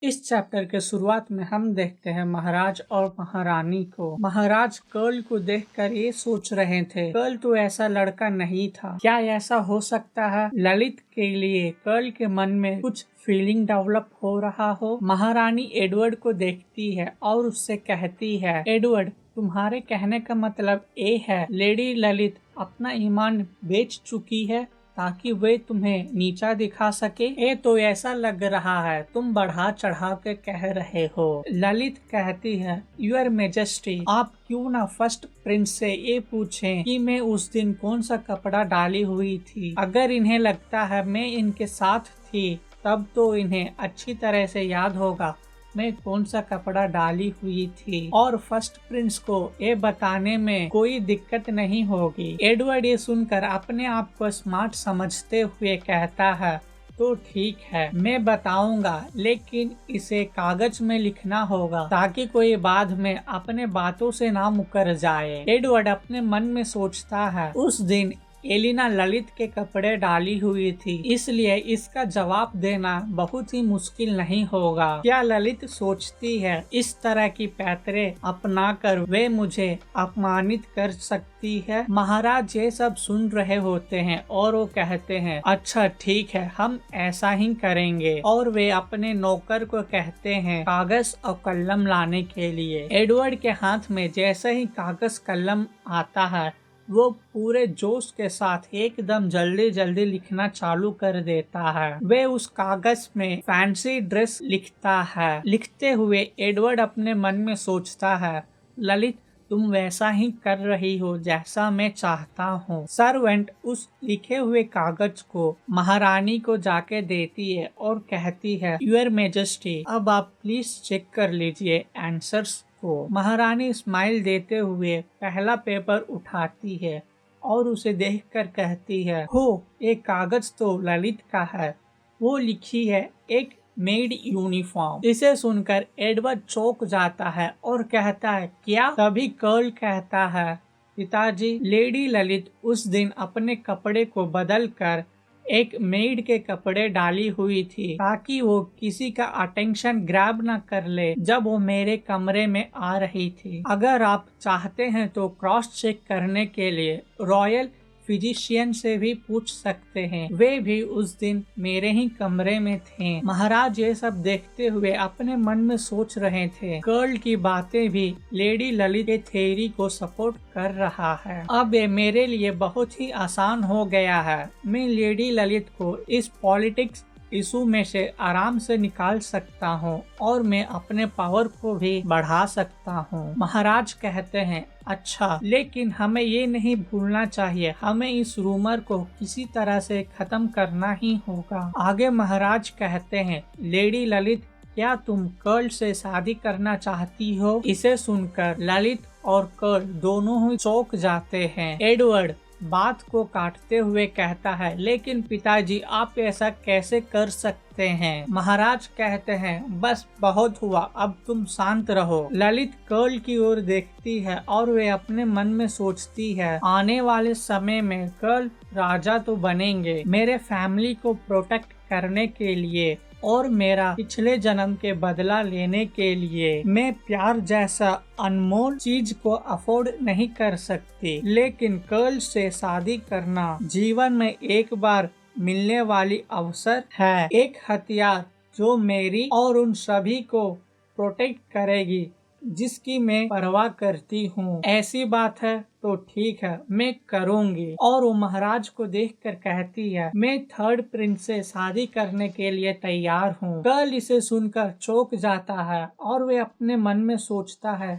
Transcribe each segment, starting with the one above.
इस चैप्टर के शुरुआत में हम देखते हैं महाराज और महारानी को। महाराज कर्ल को देखकर ये सोच रहे थे, कर्ल तो ऐसा लड़का नहीं था, क्या ऐसा हो सकता है? ललित के लिए कर्ल के मन में कुछ फीलिंग डेवलप हो रहा हो। महारानी एडवर्ड को देखती है और उससे कहती है, एडवर्ड तुम्हारे कहने का मतलब ये है लेडी ललित अपना ईमान बेच चुकी है ताकि वे तुम्हें नीचा दिखा सके। ये तो ऐसा लग रहा है तुम बढ़ा चढ़ा के कह रहे हो। ललित कहती है, यूर मेजेस्टी आप क्यों ना फर्स्ट प्रिंस से ये पूछें कि मैं उस दिन कौन सा कपड़ा डाली हुई थी। अगर इन्हें लगता है मैं इनके साथ थी तब तो इन्हें अच्छी तरह से याद होगा मैं कौन सा कपड़ा डाली हुई थी और फर्स्ट प्रिंस को ये बताने में कोई दिक्कत नहीं होगी। एडवर्ड ये सुनकर अपने आप को स्मार्ट समझते हुए कहता है, तो ठीक है मैं बताऊंगा, लेकिन इसे कागज में लिखना होगा ताकि कोई बाद में अपने बातों से ना मुकर जाए। एडवर्ड अपने मन में सोचता है, उस दिन एलिना ललित के कपड़े डाली हुई थी, इसलिए इसका जवाब देना बहुत ही मुश्किल नहीं होगा। क्या ललित सोचती है इस तरह की पैतरे अपनाकर वे मुझे अपमानित कर सकती है? महाराज ये सब सुन रहे होते हैं और वो कहते हैं, अच्छा ठीक है हम ऐसा ही करेंगे, और वे अपने नौकर को कहते हैं कागज और कलम लाने के लिए। एडवर्ड के हाथ में जैसे ही कागज कलम आता है वो पूरे जोश के साथ एकदम जल्दी जल्दी लिखना चालू कर देता है। वे उस कागज में फैंसी ड्रेस लिखता है। लिखते हुए एडवर्ड अपने मन में सोचता है, ललित तुम वैसा ही कर रही हो जैसा मैं चाहता हूँ। सर्वेंट उस लिखे हुए कागज को महारानी को जाके देती है और कहती है, यूर मेजेस्टी अब आप प्लीज चेक कर लीजिए आंसर्स को। महारानी स्माइल देते हुए पहला पेपर उठाती है और उसे देखकर कहती है, हो ये कागज तो ललित का है, वो लिखी है एक मेड यूनिफॉर्म। इसे सुनकर एडवर्ड चौंक जाता है और कहता है, क्या? तभी कर्ल कहता है, पिताजी लेडी ललित उस दिन अपने कपड़े को बदल कर एक मेड के कपड़े डाली हुई थी ताकि वो किसी का अटेंशन ग्रैब न कर ले जब वो मेरे कमरे में आ रही थी। अगर आप चाहते हैं तो क्रॉस चेक करने के लिए रॉयल फिजिशियन से भी पूछ सकते हैं, वे भी उस दिन मेरे ही कमरे में थे। महाराज ये सब देखते हुए अपने मन में सोच रहे थे, कर्ल की बातें भी लेडी ललित के थ्योरी को सपोर्ट कर रहा है। अब ये मेरे लिए बहुत ही आसान हो गया है, मैं लेडी ललित को इस पॉलिटिक्स इशू में से आराम से निकाल सकता हूँ और मैं अपने पावर को भी बढ़ा सकता हूँ। महाराज कहते हैं, अच्छा लेकिन हमें ये नहीं भूलना चाहिए, हमें इस रूमर को किसी तरह से खत्म करना ही होगा। आगे महाराज कहते हैं, लेडी ललित क्या तुम कर्ल से शादी करना चाहती हो? इसे सुनकर ललित और कर्ल दोनों ही चौंक जाते हैं। एडवर्ड बात को काटते हुए कहता है, लेकिन पिताजी आप ऐसा कैसे कर सकते हैं? महाराज कहते हैं, बस बहुत हुआ, अब तुम शांत रहो। ललित कर्ल की ओर देखती है और वे अपने मन में सोचती है, आने वाले समय में कर्ल राजा तो बनेंगे, मेरे फैमिली को प्रोटेक्ट करने के लिए और मेरा पिछले जन्म के बदला लेने के लिए मैं प्यार जैसा अनमोल चीज को अफोर्ड नहीं कर सकती, लेकिन कर्ल से शादी करना जीवन में एक बार मिलने वाली अवसर है, एक हथियार जो मेरी और उन सभी को प्रोटेक्ट करेगी जिसकी मैं परवाह करती हूँ। ऐसी बात है तो ठीक है मैं करूँगी। और वो महाराज को देखकर कहती है, मैं थर्ड प्रिंस से शादी करने के लिए तैयार हूँ। कर्ल इसे सुनकर चौंक जाता है और वे अपने मन में सोचता है,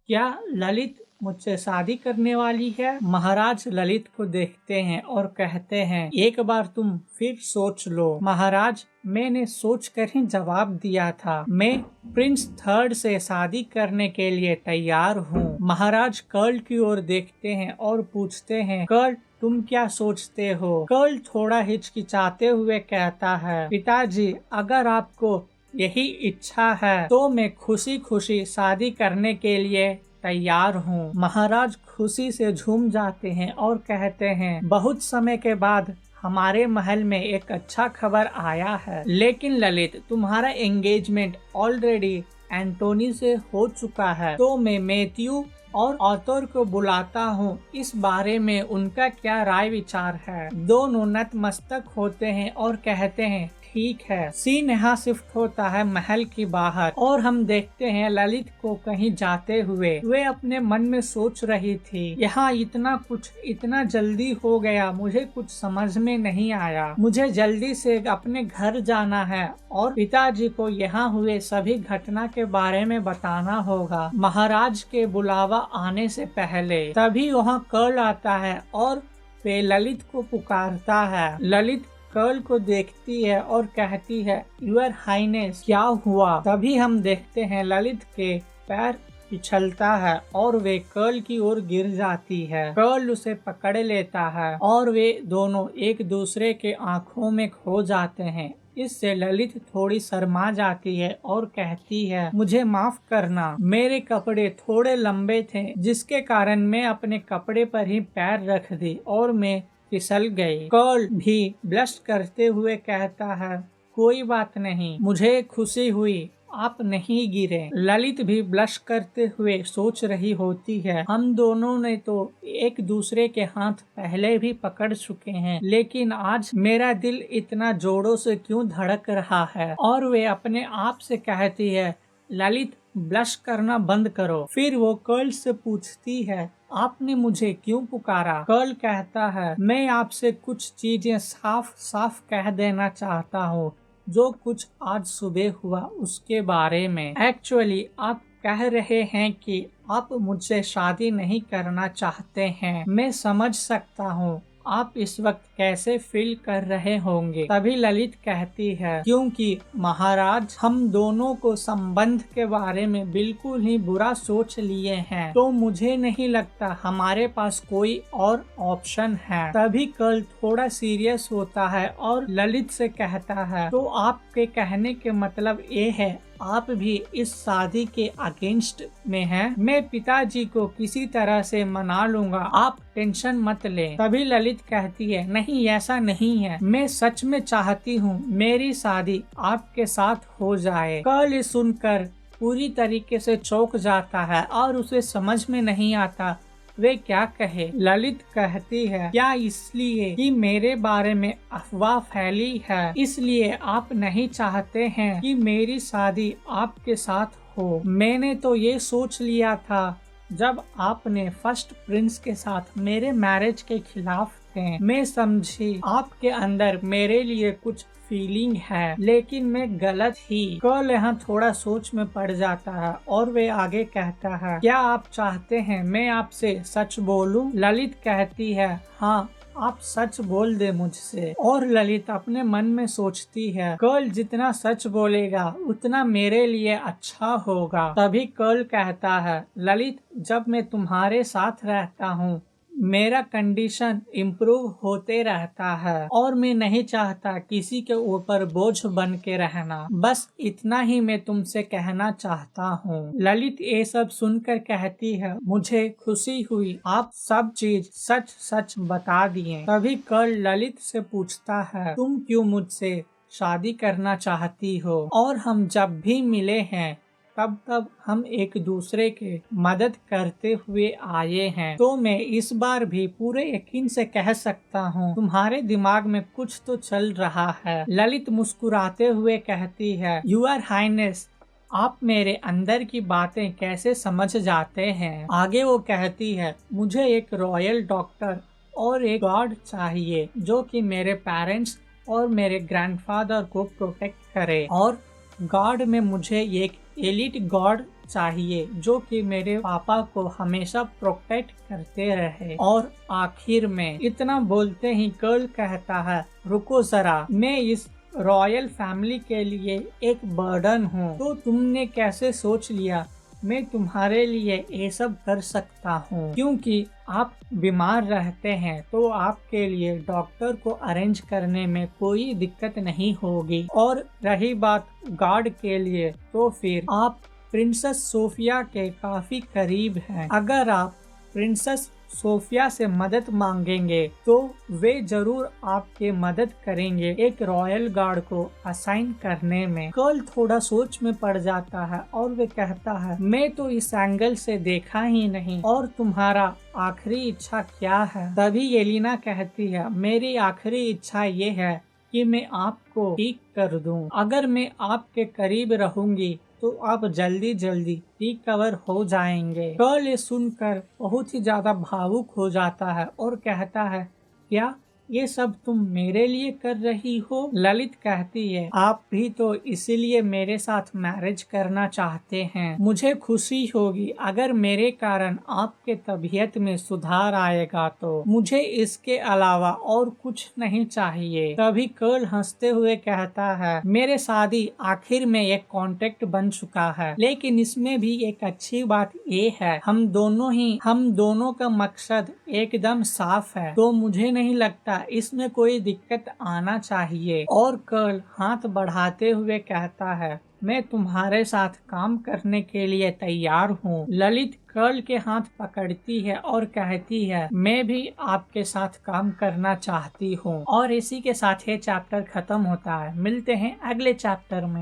क्या ललित मुझसे शादी करने वाली है? महाराज ललित को देखते हैं और कहते हैं, एक बार तुम फिर सोच लो। महाराज मैंने सोचकर ही जवाब दिया था, मैं प्रिंस थर्ड से शादी करने के लिए तैयार हूँ। महाराज कर्ल की ओर देखते हैं और पूछते हैं, कर्ल तुम क्या सोचते हो? कर्ल थोड़ा हिचकिचाते हुए कहता है, पिताजी अगर आपको यही इच्छा है तो मैं खुशी खुशी शादी करने के लिए तैयार हूँ। महाराज खुशी से झूम जाते हैं और कहते हैं, बहुत समय के बाद हमारे महल में एक अच्छा खबर आया है। लेकिन ललित, तुम्हारा एंगेजमेंट ऑलरेडी एंटोनी से हो चुका है, तो मैं मैथ्यू और आर्थर को बुलाता हूँ। इस बारे में उनका क्या राय विचार है? दोनों नतमस्तक होते हैं और कहते हैं ठीक है। सीन यहाँ शिफ्ट होता है महल के बाहर और हम देखते हैं ललित को कहीं जाते हुए। वे अपने मन में सोच रही थी, यहाँ इतना कुछ इतना जल्दी हो गया, मुझे कुछ समझ में नहीं आया। मुझे जल्दी से अपने घर जाना है और पिताजी को यहाँ हुए सभी घटना के बारे में बताना होगा महाराज के बुलावा आने से पहले। तभी वहाँ कर्ल आता है और वे ललित को पुकारता है। ललित कर्ल को देखती है और कहती है, यूर हाइनेस, क्या हुआ? तभी हम देखते हैं ललित के पैर पिछलता है और वे कर्ल की ओर गिर जाती है। कर्ल उसे पकड़ लेता है और वे दोनों एक दूसरे के आंखों में खो जाते हैं। इससे ललित थोड़ी शर्मा जाती है और कहती है, मुझे माफ करना, मेरे कपड़े थोड़े लंबे थे जिसके कारण मैं अपने कपड़े पर ही पैर रख दी और मैं फिसल गई। कर्ल भी ब्लश करते हुए कहता है, कोई बात नहीं, मुझे खुशी हुई आप नहीं गिरे। ललित भी ब्लश करते हुए सोच रही होती है, हम दोनों ने तो एक दूसरे के हाथ पहले भी पकड़ चुके हैं, लेकिन आज मेरा दिल इतना जोरों से क्यों धड़क रहा है? और वे अपने आप से कहती है, ललित ब्लश करना बंद करो। फिर वो कर्ल से पूछती है, आपने मुझे क्यों पुकारा? कर्ल कहता है, मैं आपसे कुछ चीजें साफ साफ कह देना चाहता हूँ, जो कुछ आज सुबह हुआ उसके बारे में। एक्चुअली आप कह रहे हैं कि आप मुझसे शादी नहीं करना चाहते हैं। मैं समझ सकता हूँ आप इस वक्त कैसे फील कर रहे होंगे। तभी ललित कहती है, क्योंकि महाराज हम दोनों को संबंध के बारे में बिल्कुल ही बुरा सोच लिए हैं, तो मुझे नहीं लगता हमारे पास कोई और ऑप्शन है। तभी कर्ल थोड़ा सीरियस होता है और ललित से कहता है, तो आपके कहने के मतलब ये है आप भी इस शादी के अगेंस्ट में हैं? मैं पिताजी को किसी तरह से मना लूंगा, आप टेंशन मत लें। तभी ललित कहती है, नहीं ऐसा नहीं है, मैं सच में चाहती हूँ मेरी शादी आपके साथ हो जाए। कर्ल सुनकर पूरी तरीके से चौंक जाता है और उसे समझ में नहीं आता वे क्या कहे। ललित कहती है, क्या इसलिए कि मेरे बारे में अफवाह फैली है, इसलिए आप नहीं चाहते हैं कि मेरी शादी आपके साथ हो? मैंने तो ये सोच लिया था जब आपने फर्स्ट प्रिंस के साथ मेरे मैरिज के खिलाफ थे। मैं समझी आपके अंदर मेरे लिए कुछ फीलिंग है, लेकिन मैं गलत ही। कर्ल यहाँ थोड़ा सोच में पड़ जाता है और वे आगे कहता है, क्या आप चाहते हैं मैं आपसे सच बोलूं? ललित कहती है, हाँ आप सच बोल दे मुझसे। और ललित अपने मन में सोचती है, कर्ल जितना सच बोलेगा उतना मेरे लिए अच्छा होगा। तभी कर्ल कहता है, ललित जब मैं तुम्हारे साथ रहता हूँ मेरा कंडीशन इम्प्रूव होते रहता है और मैं नहीं चाहता किसी के ऊपर बोझ बन के रहना। बस इतना ही मैं तुमसे कहना चाहता हूँ। ललित ये सब सुनकर कहती है, मुझे खुशी हुई आप सब चीज सच सच बता दिए। तभी कर्ल ललित से पूछता है, तुम क्यों मुझसे शादी करना चाहती हो? और हम जब भी मिले हैं तब हम एक दूसरे के मदद करते हुए आए हैं, तो मैं इस बार भी पूरे यकीन से कह सकता हूँ तुम्हारे दिमाग में कुछ तो चल रहा है। ललित मुस्कुराते हुए कहती है, यूर हाइनेस आप मेरे अंदर की बातें कैसे समझ जाते हैं? आगे वो कहती है, मुझे एक रॉयल डॉक्टर और एक गार्ड चाहिए जो कि मेरे पेरेंट्स और मेरे ग्रैंडफादर को प्रोटेक्ट करे, और गार्ड में मुझे एक एलिट गार्ड चाहिए जो कि मेरे पापा को हमेशा प्रोटेक्ट करते रहे। और आखिर में इतना बोलते ही कर्ल कहता है, रुको जरा, मैं इस रॉयल फैमिली के लिए एक बर्डन हूँ, तो तुमने कैसे सोच लिया मैं तुम्हारे लिए ये सब कर सकता हूँ? क्योंकि आप बीमार रहते हैं तो आपके लिए डॉक्टर को अरेंज करने में कोई दिक्कत नहीं होगी। और रही बात गार्ड के लिए, तो फिर आप प्रिंसेस सोफिया के काफी करीब हैं। अगर आप प्रिंसेस सोफिया से मदद मांगेंगे तो वे जरूर आपके मदद करेंगे एक रॉयल गार्ड को असाइन करने में। कर्ल थोड़ा सोच में पड़ जाता है और वे कहता है, मैं तो इस एंगल से देखा ही नहीं, और तुम्हारा आखिरी इच्छा क्या है? तभी येलिना कहती है, मेरी आखिरी इच्छा ये है कि मैं आपको ठीक कर दूं। अगर मैं आपके करीब रहूंगी तो आप जल्दी जल्दी रिकवर हो जाएंगे। कर्ल ये सुनकर बहुत ही ज्यादा भावुक हो जाता है और कहता है, क्या ये सब तुम मेरे लिए कर रही हो? ललित कहती है, आप भी तो इसीलिए मेरे साथ मैरिज करना चाहते हैं। मुझे खुशी होगी अगर मेरे कारण आपके तबीयत में सुधार आएगा तो। मुझे इसके अलावा और कुछ नहीं चाहिए। तभी कर्ल हंसते हुए कहता है, मेरे शादी आखिर में एक कॉन्ट्रैक्ट बन चुका है, लेकिन इसमें भी एक अच्छी बात ये है, हम दोनों का मकसद एकदम साफ है, तो मुझे नहीं लगता इसमें कोई दिक्कत आना चाहिए। और कर्ल हाथ बढ़ाते हुए कहता है, मैं तुम्हारे साथ काम करने के लिए तैयार हूँ। ललित कर्ल के हाथ पकड़ती है और कहती है, मैं भी आपके साथ काम करना चाहती हूँ। और इसी के साथ ये चैप्टर खत्म होता है। मिलते हैं अगले चैप्टर में।